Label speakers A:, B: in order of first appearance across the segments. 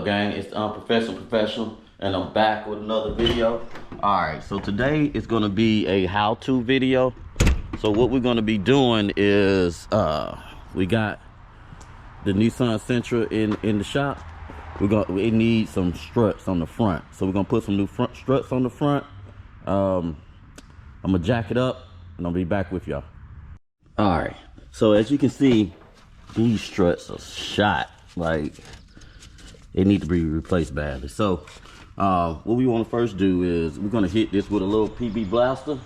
A: gang? It's Unprofessional Professional, and I'm back with another video. Alright, so today is going to be a how-to video. So what we're going to be doing is, we got the Nissan Sentra in the shop. It needs some struts on the front. So we're going to put some new front struts on the front. I'm going to jack it up, and I'll be back with y'all. Alright, so as you can see, these struts are shot. Like, they need to be replaced badly. So what we want to first do is we're going to hit this with a little PB blaster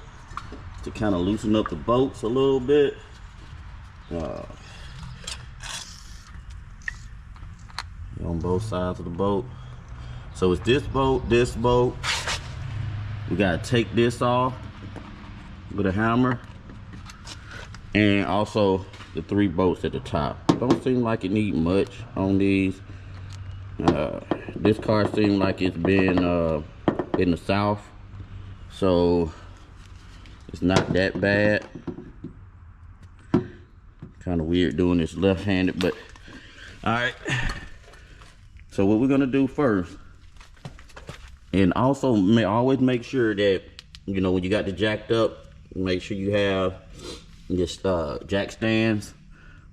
A: to kind of loosen up the bolts a little bit. On both sides of the bolt. So it's this bolt. We got to take this off with a hammer, and also the 3 bolts at the top. Don't seem like it need much on these. This car seems like it's been in the south, so it's not that bad. Kind of weird doing this left-handed, but all right. So what we're gonna do first, and also always make sure that, you know, when you got the jacked up, make sure you have just jack stands.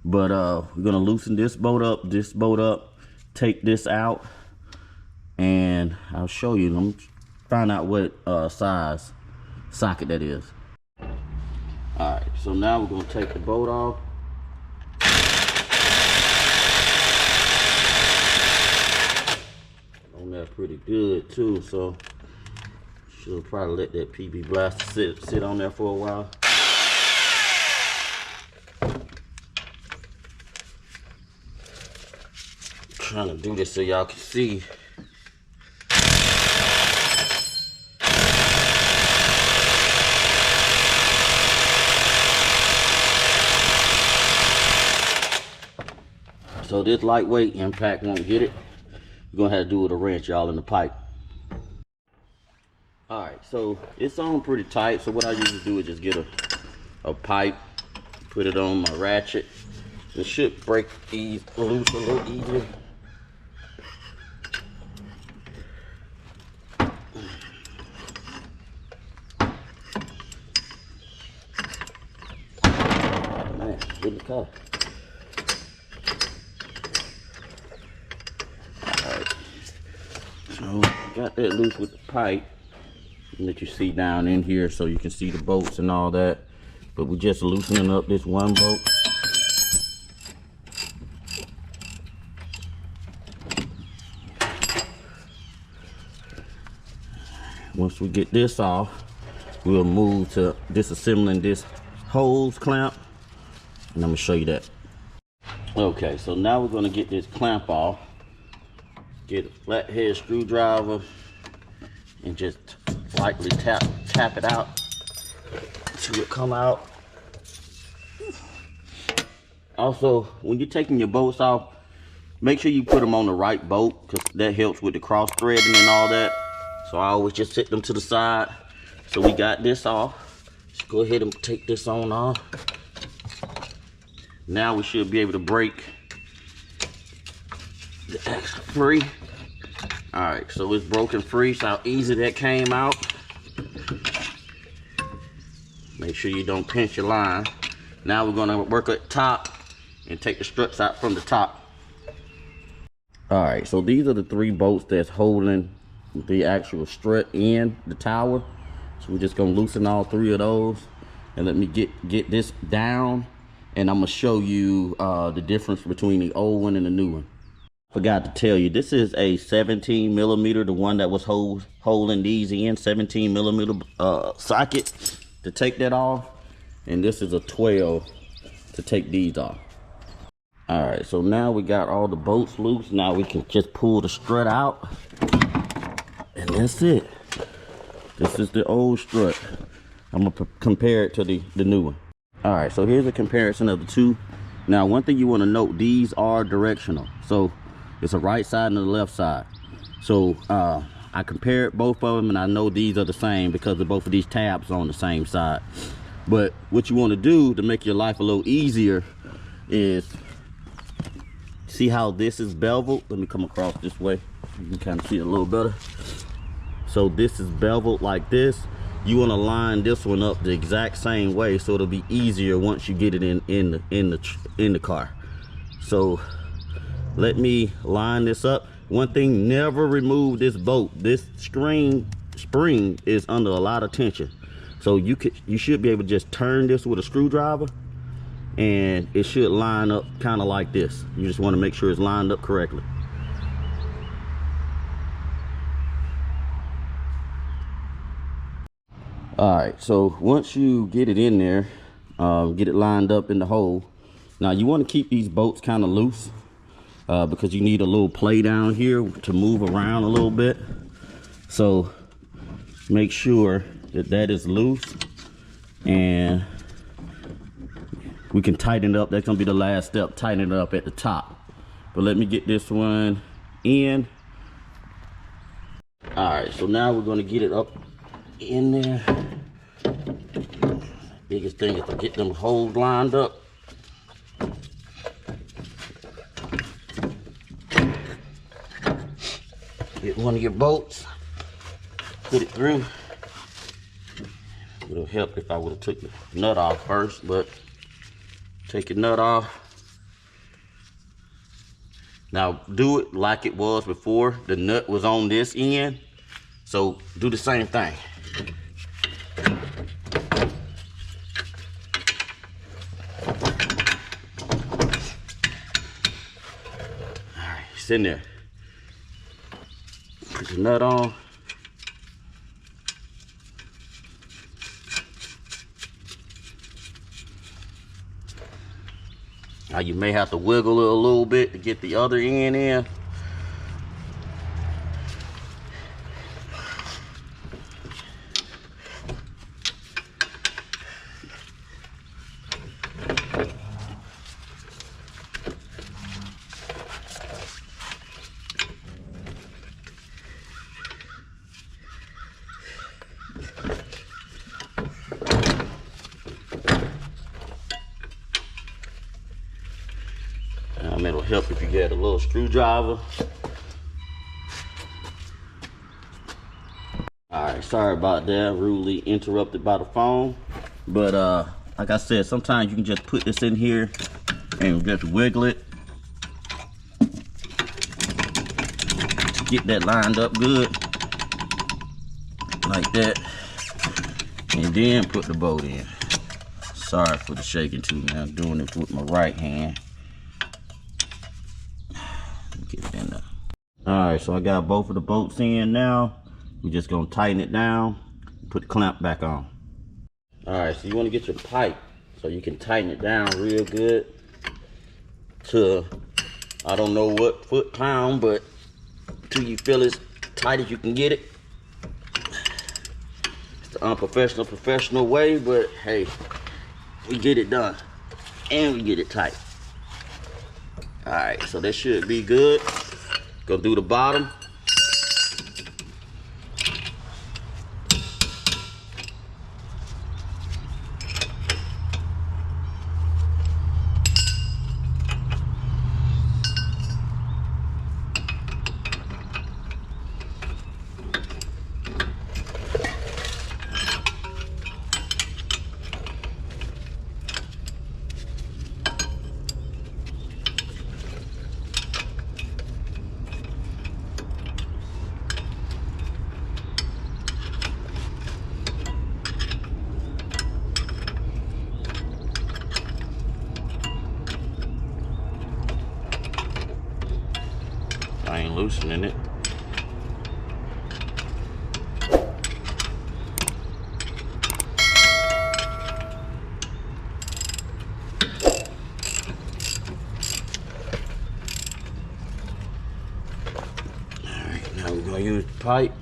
A: But we're gonna loosen this bolt up, take this out, and I'll show you. I'm find out what size socket that is. All right, so now we're gonna take the bolt off. On there pretty good too, so should probably let that PB blaster sit on there for a while. Trying to do this so y'all can see. So this lightweight impact won't get it. You're gonna have to do it with a wrench, y'all, in the pipe. All right, so it's on pretty tight. So what I usually do is just get a pipe, put it on my ratchet. It should break loose a little easier. Man, good car. Alright. So got that loose with the pipe that you see down in here, so you can see the bolts and all that. But we're just loosening up this one bolt. Once we get this off, we'll move to disassembling this hose clamp, and I'm gonna show you that. Okay, so now we're gonna get this clamp off. Get a flathead screwdriver and just lightly tap it out until it come out. Also, when you're taking your bolts off, make sure you put them on the right bolt, because that helps with the cross threading and all that. So I always just set them to the side. So we got this off. Let's go ahead and take this on off. Now we should be able to break the extra free. All right, so it's broken free. So how easy that came out. Make sure you don't pinch your line. Now we're gonna work at the top and take the struts out from the top. All right, so these are the 3 bolts that's holding the actual strut in the tower. So we're just gonna loosen all 3 of those, and let me get this down, and I'm gonna show you the difference between the old one and the new one. Forgot to tell you, this is a 17 millimeter, the one that was holding these in, 17 millimeter socket to take that off, and this is a 12 to take these off. All right, so now we got all the bolts loose. Now we can just pull the strut out, and that's it. This is the old strut. I'm gonna compare it to the new one. All right, so here's a comparison of the 2. Now, one thing you want to note, these are directional. So it's a right side and a left side. So I compared both of them, and I know these are the same because of both of these tabs on the same side. But what you want to do to make your life a little easier is, see how this is beveled? Let me come across this way. You can kind of see it a little better. So this is beveled like this. You want to line this one up the exact same way so it'll be easier once you get it in the car. So let me line this up. One thing, never remove this bolt. This spring is under a lot of tension. So you should be able to just turn this with a screwdriver and it should line up kind of like this. You just want to make sure it's lined up correctly. All right, so once you get it in there, get it lined up in the hole. Now you want to keep these bolts kind of loose because you need a little play down here to move around a little bit. So make sure that that is loose, and we can tighten it up. That's gonna be the last step, tighten it up at the top. But let me get this one in. All right, so now we're gonna get it up in there. Biggest thing is to get them holes lined up. Get one of your bolts, put it through. It would have helped if I would have took the nut off first, but take your nut off. Now do it like it was before. The nut was on this end, so do the same thing. Alright, it's in there. Put the nut on. Now you may have to wiggle it a little bit to get the other end in. It'll help if you get a little screwdriver. Alright, sorry about that, rudely interrupted by the phone. But like I said, sometimes you can just put this in here and just wiggle it. Get that lined up good. Like that. And then put the bolt in. Sorry for the shaking too, man. I'm doing it with my right hand. Get it in there. Alright, so I got both of the bolts in now. We're just gonna tighten it down, put the clamp back on. Alright, so you want to get your pipe so you can tighten it down real good to, I don't know what foot pound, but till you feel as tight as you can get it. It's the unprofessional, professional way, but hey, we get it done and we get it tight. Alright, so that should be good. Go do the bottom. I ain't loosening it. Alright, now we're gonna use the pipe.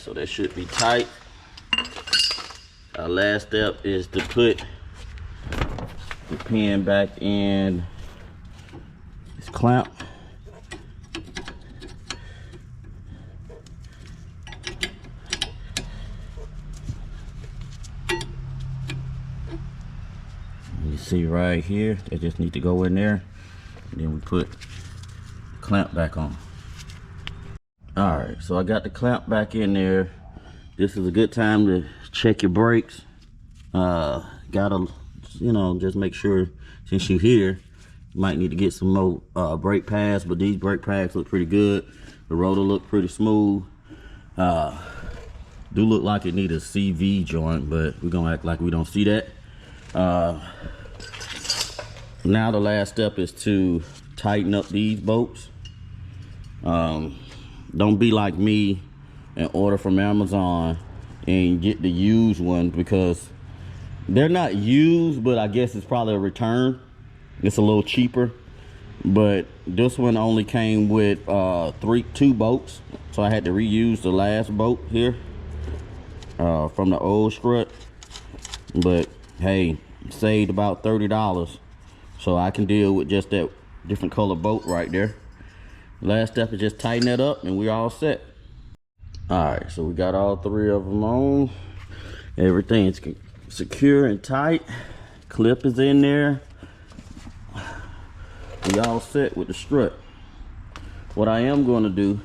A: so that should be tight. Our last step is to put the pin back in this clamp. You see right here, they just need to go in there, and then we put the clamp back on. All right, so I got the clamp back in there. This is a good time to check your brakes. Gotta, you know, just make sure, since you're here, you might need to get some more brake pads, but these brake pads look pretty good. The rotor look pretty smooth. Do look like it needs a CV joint, but we're gonna act like we don't see that. Now the last step is to tighten up these bolts. Don't be like me and order from Amazon and get the used one, because they're not used, but I guess it's probably a return. It's a little cheaper, but this one only came with two bolts, so I had to reuse the last bolt here from the old strut. But hey, saved about $30, so I can deal with just that different color bolt right there. Last step is just tighten that up and we're all set. All right, so we got all three of them on. Everything's secure and tight. Clip is in there. We all set with the strut. What I am going to do,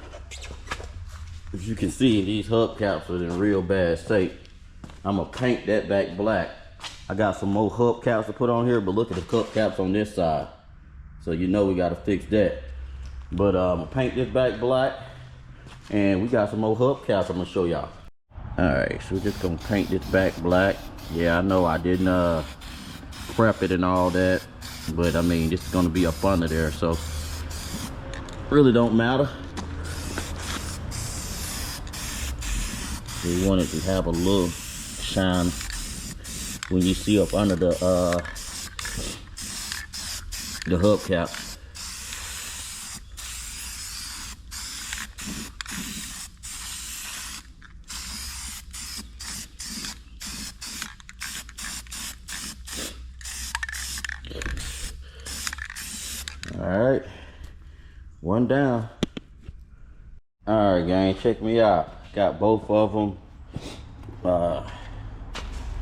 A: as you can see, these hubcaps are in real bad state. I'm gonna paint that back black. I got some more hubcaps to put on here, but look at the hubcaps on this side, so you know we got to fix that. But I'm gonna paint this back black, and we got some more hubcaps I'm gonna show y'all. All right, so we're just gonna paint this back black. Yeah, I know I didn't prep it and all that, but I mean, this is gonna be up under there, so really don't matter. We want it to have a little shine when you see up under the hubcap. All right, one down. All right, gang, check me out. Got both of them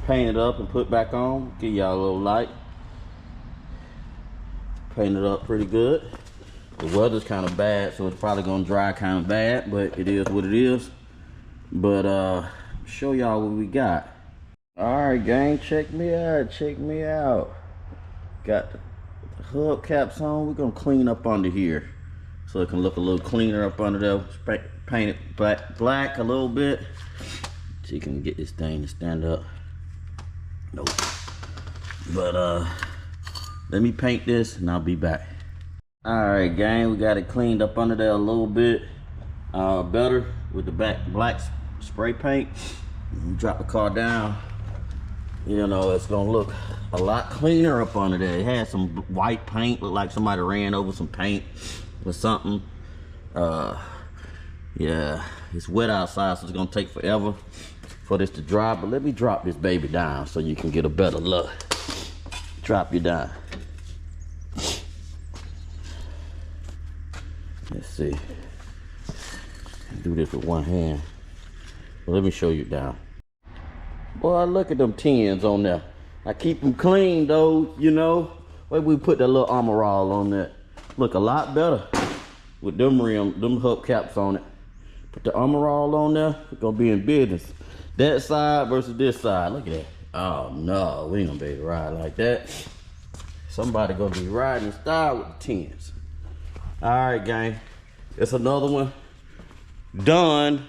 A: painted up and put back on. Give y'all a little light. Painted up pretty good. The weather's kind of bad, so it's probably gonna dry kind of bad, but it is what it is. But show y'all what we got. All right, gang, check me out. Check me out. Got the hubcaps on. We're gonna clean up under here so it can look a little cleaner up under there. Paint it black a little bit so you can get this thing to stand up. Nope. But let me paint this and I'll be back. All right, gang, we got it cleaned up under there a little bit better with the black spray paint. Drop the car down, you know, it's gonna look a lot cleaner up under there. It had some white paint, looked like somebody ran over some paint or something. Yeah, it's wet outside, so it's gonna take forever for this to dry, but let me drop this baby down so you can get a better look. Drop you down. Let's see. Do this with one hand. Well, let me show you down. Boy, look at them tins on there. I keep them clean though, you know. Maybe we put that little armor all on that. Look a lot better with them hubcaps on it. Put the armor all on there, we're gonna be in business. That side versus this side, look at that. Oh no, we ain't gonna be able to ride like that. Somebody gonna be riding in style with the tins. All right, gang, it's another one done.